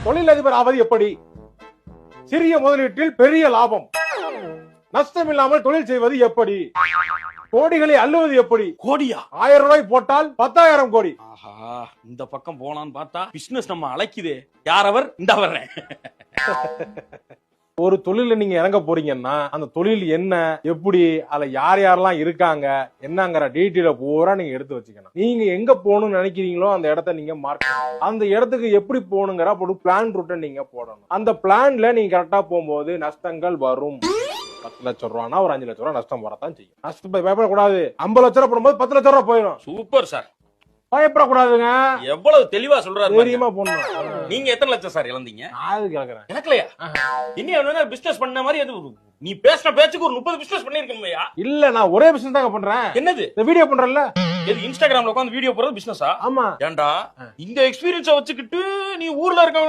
தொழிலதிபர் ஆவது எப்படி? சிறிய முதலீட்டில் பெரிய லாபம். நஷ்டம் இல்லாமல் தொழில் செய்வது எப்படி? கோடிகளை அள்ளுவது எப்படி? கோடியா? 1000 ரூபாய் போட்டால் 10,000 கோடி. ஆஹா, இந்த பக்கம் போலான்னு பார்த்தா பிசினஸ் நம்ம அழைக்குதே. யார் அவர்? இந்த வர்றேன். ஒரு தொழில நீங்க இறங்க போறீங்கன்னா அந்த தொழில் என்ன, எப்படி, அதுல யார் யாரெல்லாம் இருக்காங்க, என்னங்கிற டீட்டெயில பூரா நீங்க எடுத்து வச்சுக்கணும். நீங்க எங்க போகணும்னு நினைக்கிறீங்களோ அந்த இடத்த நீங்க மார்க் பண்ணணும். அந்த இடத்துக்கு எப்படி போகணுங்கிற ஒரு பிளான் ரூட்டை நீங்க போடணும். அந்த பிளான்ல நீங்க கரெக்டா போகும்போது நஷ்டங்கள் வரும். 10 லட்சம் ரூபானா ஒரு 5 லட்சம் ரூபாய் நஷ்டம் வரத்தான் செய்யும். நஷ்டம் பயப்படக்கூடாது. 50 லட்சம் ரூபாய் போடும்போது 10 லட்சம் ரூபாய் போயிடும். Super sir. பயப்படக்கூடாதுங்க. எவ்வளவு தெளிவா சொல்றாரு. தெரியுமா போடணும். நீங்க எத்தனை லட்சம் சார் இழந்தீங்க? அது கேக்குறேன். எனக்குலையா? இன்னும் பிசினஸ் பண்ண மாதிரி அது நீ பேசின பேச்சுக்கு ஒரு 30 பிசினஸ் பண்ணிருக்கீங்க. இல்ல, நான் ஒரே பிசினஸ் தாங்க பண்றேன். என்னது? இந்த வீடியோ பண்றேன்ல, இது இன்ஸ்டாகிராம்ல உட்கார்ந்து வீடியோ போறது பிசினஸா? ஆமா. ஏன்டா இந்த எக்ஸ்பீரியன்ஸ வச்சுக்கிட்டு நீ ஊர்ல இருக்க